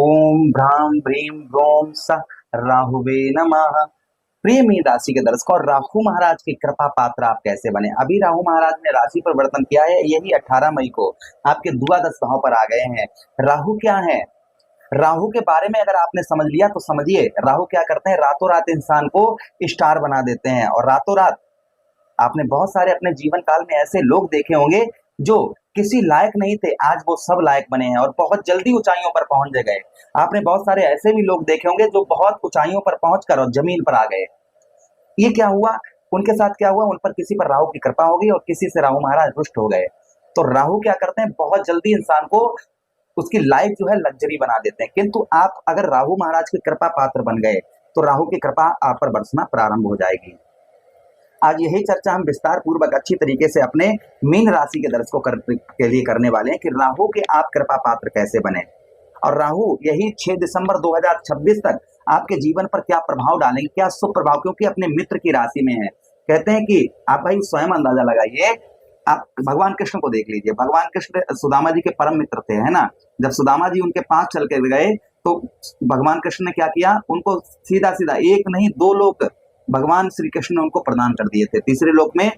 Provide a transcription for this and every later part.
ओम भ्राम भ्रीम भ्रोम सः राहुवे नमः। प्रिय मीन राशि के दर्शकों, और राहु महाराज की कृपा पात्र आप कैसे बने। अभी राहु महाराज ने राशि परिवर्तन किया है, यही 18 मई को आपके द्वादश भाव पर आ गए हैं। राहु क्या है, राहु के बारे में अगर आपने समझ लिया तो समझिए, राहु क्या करते हैं, रातों रात इंसान को स्टार बना देते हैं। और रातों रात आपने बहुत सारे अपने जीवन काल में ऐसे लोग देखे होंगे जो किसी लायक नहीं थे, आज वो सब लायक बने हैं और बहुत जल्दी ऊंचाइयों पर पहुंच गए। आपने बहुत सारे ऐसे भी लोग देखे होंगे जो बहुत ऊंचाइयों पर पहुंचकर और जमीन पर आ गए। ये क्या हुआ, उनके साथ क्या हुआ, उन पर किसी पर राहु की कृपा हो गई और किसी से राहु महाराज रुष्ट हो गए। तो राहु क्या करते हैं, बहुत जल्दी इंसान को उसकी लाइफ जो है लग्जरी बना देते हैं। किंतु आप अगर राहु महाराज की कृपा पात्र बन गए तो राहु की कृपा आप पर बरसना प्रारंभ हो जाएगी। आज यही चर्चा हम विस्तार पूर्वक अच्छी तरीके से अपने मीन राशि के दर्शकों के लिए करने वाले हैं कि राहु के आप कृपा पात्र कैसे बने। और राहु यही 6 दिसंबर 2026 तक आपके जीवन पर क्या प्रभाव डालेंगे, क्या शुभ प्रभाव, क्योंकि अपने मित्र की राशि में है। कहते हैं कि आप भाई स्वयं अंदाजा लगाइए, आप भगवान कृष्ण को देख लीजिए। भगवान कृष्ण सुदामा जी के परम मित्र थे, है ना। जब सुदामा जी उनके पास चल के गए तो भगवान कृष्ण ने क्या किया, उनको सीधा सीधा एक नहीं दो लोग भगवान श्री कृष्ण ने उनको प्रदान कर दिए थे। तीसरे लोक में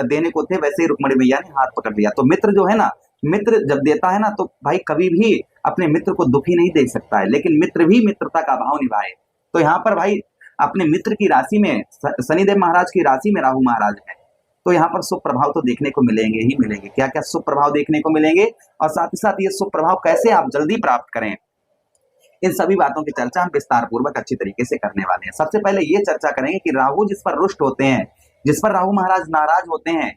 देने को थे, वैसे ही रुक्मणी मैया ने हाथ पकड़ लिया। तो मित्र जो है ना, मित्र जब देता है ना तो भाई कभी भी अपने मित्र को दुखी नहीं देख सकता है, लेकिन मित्र भी मित्रता का भाव निभाए। तो यहाँ पर भाई अपने मित्र की राशि में शनिदेव महाराज की राशि में राहु महाराज है, तो यहाँ पर शुभ प्रभाव तो देखने को मिलेंगे ही मिलेंगे। क्या क्या शुभ प्रभाव देखने को मिलेंगे और साथ ही साथ ये शुभ प्रभाव कैसे आप जल्दी प्राप्त करें, इन सभी बातों की चर्चा हम विस्तार पूर्वक अच्छी तरीके से करने वाले हैं। सबसे पहले ये चर्चा करेंगे कि राहु जिस पर रुष्ट होते हैं, जिस पर राहु महाराज नाराज होते हैं,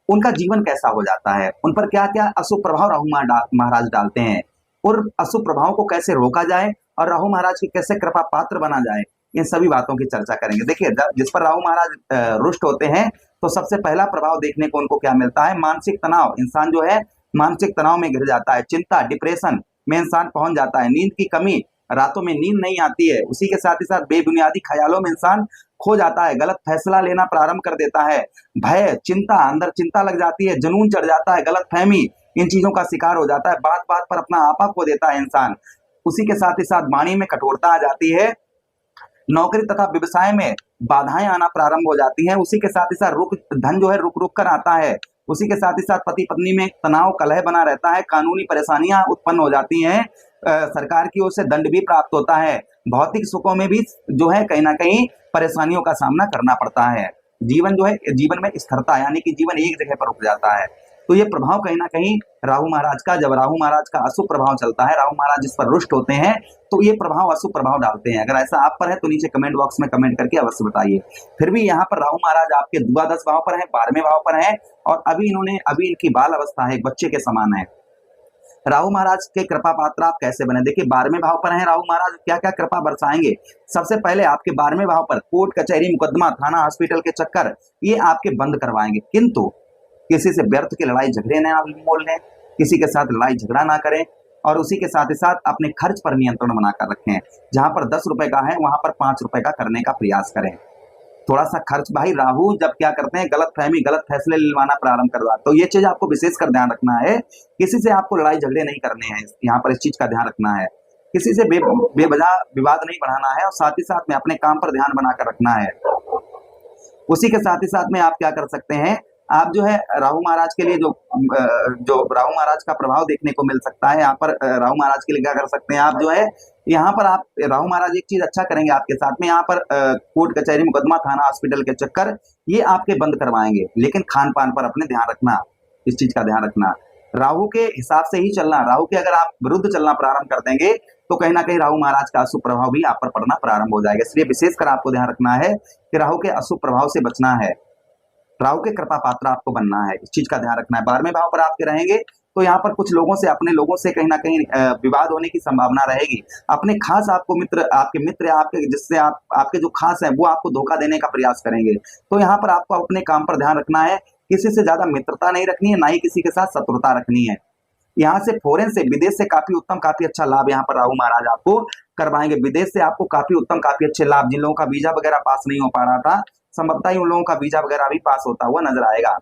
उनका जीवन कैसा हो जाता है, उन पर क्या क्या अशुभ प्रभाव राहु महाराज डालते हैं और अशुभ प्रभाव को कैसे रोका जाए और राहु महाराज की कैसे कृपा पात्र बना जाए, इन सभी बातों की चर्चा करेंगे। देखिए, जिस पर राहु महाराज रुष्ट होते हैं तो सबसे पहला प्रभाव देखने को उनको क्या मिलता है, मानसिक तनाव। इंसान जो है मानसिक तनाव में गिर जाता है, चिंता डिप्रेशन में इंसान पहुंच जाता है, नींद की कमी, रातों में नींद नहीं आती है, उसी के साथ ही साथ बेबुनियादी ख्यालों में इंसान खो जाता है, गलत फैसला लेना प्रारंभ कर देता है, भय चिंता, अंदर चिंता लग जाती है, जुनून चढ़ जाता है, गलत फहमी, इन चीजों का शिकार हो जाता है, बात बात पर अपना आपा खो देता है इंसान। उसी के साथ ही साथ वाणी में कठोरता आ जाती है, नौकरी तथा व्यवसाय में बाधाएं आना प्रारंभ हो जाती हैं, उसी के साथ ही साथ धन जो है रुक रुक कर आता है, उसी के साथ ही साथ पति पत्नी में तनाव कलह बना रहता है, कानूनी परेशानियां उत्पन्न हो जाती हैं, सरकार की ओर से दंड भी प्राप्त होता है, भौतिक सुखों में भी जो है कहीं ना कहीं परेशानियों का सामना करना पड़ता है। जीवन जो है, जीवन में स्थिरता यानी कि जीवन एक जगह पर रुक जाता है। तो ये प्रभाव कहीं ना कहीं राहु महाराज का, जब राहु महाराज का अशुभ प्रभाव चलता है, राहु महाराज जिस पर रुष्ट होते हैं तो ये प्रभाव अशुभ प्रभाव डालते हैं। अगर ऐसा आप पर है तो नीचे कमेंट बॉक्स में कमेंट करके अवश्य बताइए। फिर भी यहाँ पर राहु महाराज आपके द्वादश भाव पर है, 12वें भाव पर है और अभी इनकी बाल अवस्था है, एक बच्चे के समान है। राहु महाराज के कृपा पात्र आप कैसे बने, देखिए 12वें भाव पर है राहु महाराज, क्या क्या कृपा बरसाएंगे। सबसे पहले आपके 12वें भाव पर कोर्ट कचहरी मुकदमा थाना हॉस्पिटल के चक्कर ये आपके बंद करवाएंगे, किंतु किसी से व्यर्थ की लड़ाई झगड़े न मोल लें, किसी के साथ लड़ाई झगड़ा ना करें और उसी के साथ ही साथ अपने खर्च पर नियंत्रण बनाकर रखें। जहां पर 10 रुपए का है वहां पर 5 रुपए का करने का प्रयास करें। थोड़ा सा खर्च, भाई राहु जब क्या करते हैं, गलत फहमी गलत फैसले लेवाना प्रारंभ करवा, तो ये चीज आपको विशेष कर ध्यान रखना है। किसी से आपको लड़ाई झगड़े नहीं करने हैं, यहाँ पर इस चीज का ध्यान रखना है। किसी से बेवजह विवाद नहीं बढ़ाना है और साथ ही साथ में अपने काम पर ध्यान बनाकर रखना है। उसी के साथ ही साथ में आप क्या कर सकते हैं, आप जो है राहु महाराज के लिए जो राहु महाराज का प्रभाव देखने को मिल सकता है, यहाँ पर राहु महाराज के लिए क्या कर सकते हैं, आप जो है यहाँ पर आप राहु महाराज एक चीज अच्छा करेंगे आपके साथ में, यहाँ पर कोर्ट कचहरी मुकदमा थाना हॉस्पिटल के चक्कर ये आपके बंद करवाएंगे, लेकिन खान पान पर अपने ध्यान रखना, इस चीज का ध्यान रखना। राहु के हिसाब से ही चलना, राहु के अगर आप विरुद्ध चलना प्रारंभ कर देंगे तो कहीं ना कहीं राहु महाराज का अशुभ प्रभाव भी आप पर पड़ना प्रारंभ हो जाएगा। इसलिए विशेषकर आपको ध्यान रखना है कि राहु के अशुभ प्रभाव से बचना है, राहु के कृपा पात्र आपको बनना है, इस चीज का ध्यान रखना है। 12वें भाव पर आपके रहेंगे तो यहाँ पर कुछ लोगों से, अपने लोगों से कहीं ना कहीं विवाद होने की संभावना रहेगी। अपने खास आपको मित्र, आपके मित्र आपके जिससे आपके जो खास हैं वो आपको धोखा देने का प्रयास करेंगे, तो यहाँ पर आपको अपने काम पर ध्यान रखना है। किसी से ज्यादा मित्रता नहीं रखनी है, ना ही किसी के साथ शत्रुता रखनी है। यहाँ से फॉरेन से, विदेश से काफी उत्तम, काफी अच्छा लाभ यहाँ पर राहु महाराज आपको करवाएंगे। विदेश से आपको काफी उत्तम, काफी अच्छे लाभ, जिन लोगों का वीजा वगैरह पास नहीं हो पा रहा था, संभवतः ही उन लोगों का वीजा वगैरह भी पास होता हुआ नजर आएगा।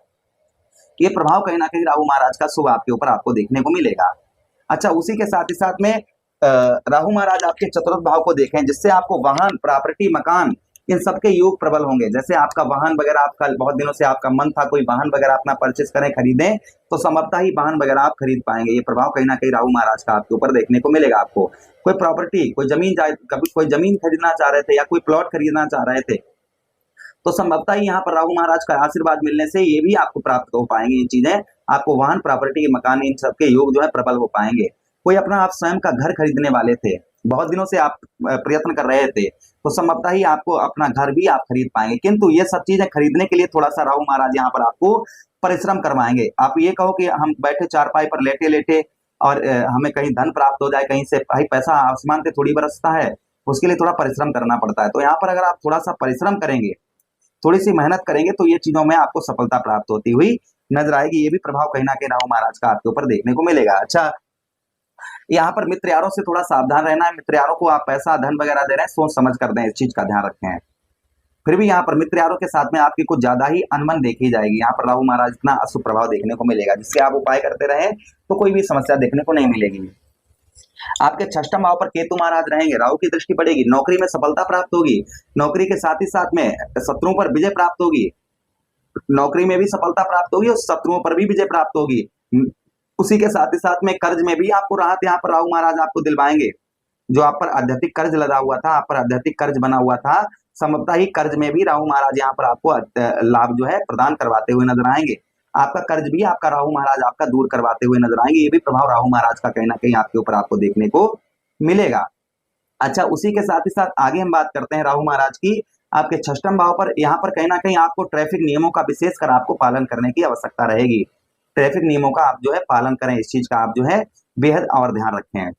ये प्रभाव कहीं ना कहीं राहु महाराज का शुभ आपके ऊपर आपको देखने को मिलेगा। अच्छा, उसी के साथ ही साथ में राहु महाराज आपके चतुर्थ भाव को देखें, जिससे आपको वाहन, प्रॉपर्टी, मकान, इन सबके योग प्रबल होंगे। जैसे आपका वाहन वगैरह, आपका बहुत दिनों से आपका मन था कोई वाहन वगैरह अपना परचेस करें, खरीदें, तो संभवतः ही वाहन वगैरह आप खरीद पाएंगे। ये प्रभाव कहीं ना कहीं राहु महाराज का आपके ऊपर देखने को मिलेगा आपको। कोई प्रॉपर्टी, कोई जमीन, कभी कोई जमीन खरीदना चाह रहे थे या कोई प्लॉट खरीदना चाह रहे थे, तो संभवतः ही यहाँ पर राहु महाराज का आशीर्वाद मिलने से ये भी आपको प्राप्त हो पाएंगे। ये चीजें आपको वाहन, प्रॉपर्टी, मकान, इन सबके योग जो है प्रबल हो पाएंगे। कोई अपना आप स्वयं का घर खरीदने वाले थे, बहुत दिनों से आप प्रयत्न कर रहे थे, तो संभवतः ही आपको अपना घर भी आप खरीद पाएंगे। किंतु ये सब चीजें खरीदने के लिए थोड़ा सा राहु महाराज यहाँ पर आपको परिश्रम करवाएंगे। आप ये कहो कि हम बैठे चारपाई पर लेटे लेटे और हमें कहीं धन प्राप्त हो जाए, कहीं से भाई पैसा आसमान से थोड़ी बरसता है, उसके लिए थोड़ा परिश्रम करना पड़ता है। तो यहाँ पर अगर आप थोड़ा सा परिश्रम करेंगे, थोड़ी सी मेहनत करेंगे, तो ये चीजों में आपको सफलता प्राप्त होती हुई नजर आएगी। ये भी प्रभाव कहीं ना कहीं राहु महाराज का आपके ऊपर देखने को मिलेगा। अच्छा, यहाँ पर मित्र यारों से थोड़ा सावधान रहना है। मित्र यारों को आप पैसा, धन वगैरह दे रहे हैं, सोच समझ कर दें, इस चीज का ध्यान रखें। फिर भी यहाँ पर मित्र यारों के साथ में आपकी कुछ ज्यादा ही अनबन देखी जाएगी। यहाँ पर राहु महाराज इतना अशुभ प्रभाव देखने को मिलेगा, जिससे आप उपाय करते रहे तो कोई भी समस्या देखने को नहीं मिलेगी। आपके षष्ठम भाव पर केतु महाराज रहेंगे, राहु की दृष्टि पड़ेगी, नौकरी में सफलता प्राप्त होगी, नौकरी के साथ ही साथ में शत्रुओं पर विजय प्राप्त होगी, नौकरी में भी सफलता प्राप्त होगी और शत्रुओं पर भी विजय प्राप्त होगी। उसी के साथ ही साथ में कर्ज में भी आपको राहत यहाँ पर राहु महाराज आपको दिलवाएंगे। जो आप पर आध्यात्मिक कर्ज लगा हुआ था, आप पर आध्यात्मिक कर्ज बना हुआ था, संभवतः ही कर्ज में भी राहु महाराज यहाँ पर आपको लाभ जो है प्रदान करवाते हुए नजर आएंगे। आपका कर्ज भी आपका राहु महाराज आपका दूर करवाते हुए नजर आएंगे। ये भी प्रभाव राहु महाराज का कहीं ना कहीं आपके ऊपर आपको देखने को मिलेगा। अच्छा, उसी के साथ ही साथ आगे हम बात करते हैं राहु महाराज की। आपके षष्ठम भाव पर यहाँ पर कहीं ना कहीं आपको ट्रैफिक नियमों का विशेषकर आपको पालन करने की आवश्यकता रहेगी। ट्रैफिक नियमों का आप जो है पालन करें, इस चीज का आप जो है बेहद और ध्यान रखें।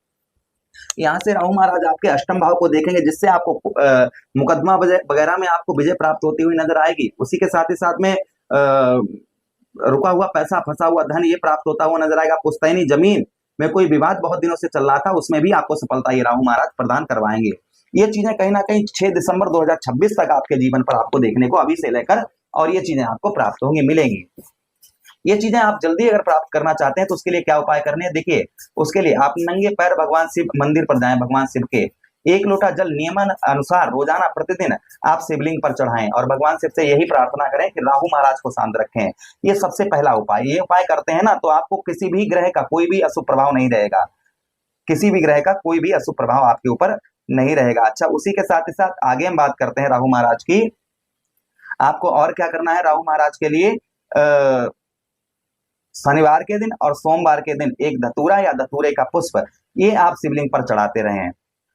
यहाँ से राहु महाराज आपके अष्टम भाव को देखेंगे, जिससे आपको मुकदमा वगैरह में आपको विजय प्राप्त होती हुई नजर आएगी। उसी के साथ ही साथ में रुका हुआ पैसा, फंसा हुआ धन, ये प्राप्त होता हुआ नजर आएगा। पुश्तैनी जमीन में कोई विवाद बहुत दिनों से चल रहा था, उसमें भी आपको सफलता ये राहु महाराज प्रदान करवाएंगे। ये चीजें कहीं ना कहीं 6 दिसंबर 2026 तक आपके जीवन पर आपको देखने को अभी से लेकर और ये चीजें आपको प्राप्त होंगी, मिलेंगी। ये चीजें आप जल्दी अगर प्राप्त करना चाहते हैं तो उसके लिए क्या उपाय करने हैं, देखिए उसके लिए आप नंगे पैर भगवान शिव मंदिर पर जाएं, भगवान शिव के 1 लोटा जल नियमन अनुसार रोजाना प्रतिदिन आप शिवलिंग पर चढ़ाएं और भगवान शिव से यही प्रार्थना करें कि राहु महाराज को शांत रखें। ये सबसे पहला उपाय। ये उपाय करते हैं ना तो आपको किसी भी ग्रह का कोई भी अशुभ प्रभाव नहीं रहेगा, किसी भी ग्रह का कोई भी अशुभ प्रभाव आपके ऊपर नहीं रहेगा। अच्छा, उसी के साथ ही साथ आगे हम बात करते हैं राहु महाराज की। आपको और क्या करना है राहु महाराज के लिए, शनिवार के दिन और सोमवार के दिन एक धतूरा या धतूरे का पुष्प ये आप शिवलिंग पर चढ़ाते रहें।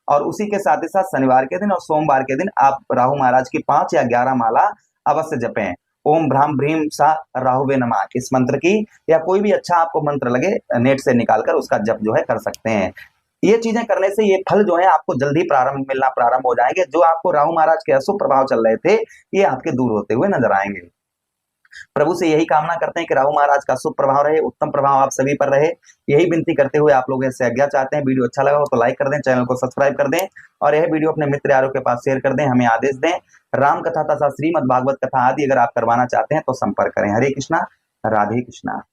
और उसी के साथ ही साथ शनिवार के दिन और सोमवार के दिन आप राहु महाराज की 5 या 11 माला अवश्य जपें। ओम भ्राम भ्रीम सा राहुवे नमः, इस मंत्र की या कोई भी अच्छा आपको मंत्र लगे नेट से निकालकर उसका जप जो है कर सकते हैं। ये चीजें करने से ये फल जो है आपको जल्दी मिलना प्रारंभ हो जाएंगे। जो आपको राहु महाराज के अशुभ प्रभाव चल रहे थे ये आपके दूर होते हुए नजर आएंगे। प्रभु से यही कामना करते हैं कि राहु महाराज का शुभ प्रभाव रहे, उत्तम प्रभाव आप सभी पर रहे। यही विनती करते हुए आप लोगों से आज्ञा चाहते हैं। वीडियो अच्छा लगा हो तो लाइक कर दें, चैनल को सब्सक्राइब कर दें और यह वीडियो अपने मित्र यारों के पास शेयर कर दें, हमें आदेश दें। राम कथा तथा श्रीमद् भागवत कथा आदि अगर आप करवाना चाहते हैं तो संपर्क करें। हरे कृष्णा, राधे कृष्णा।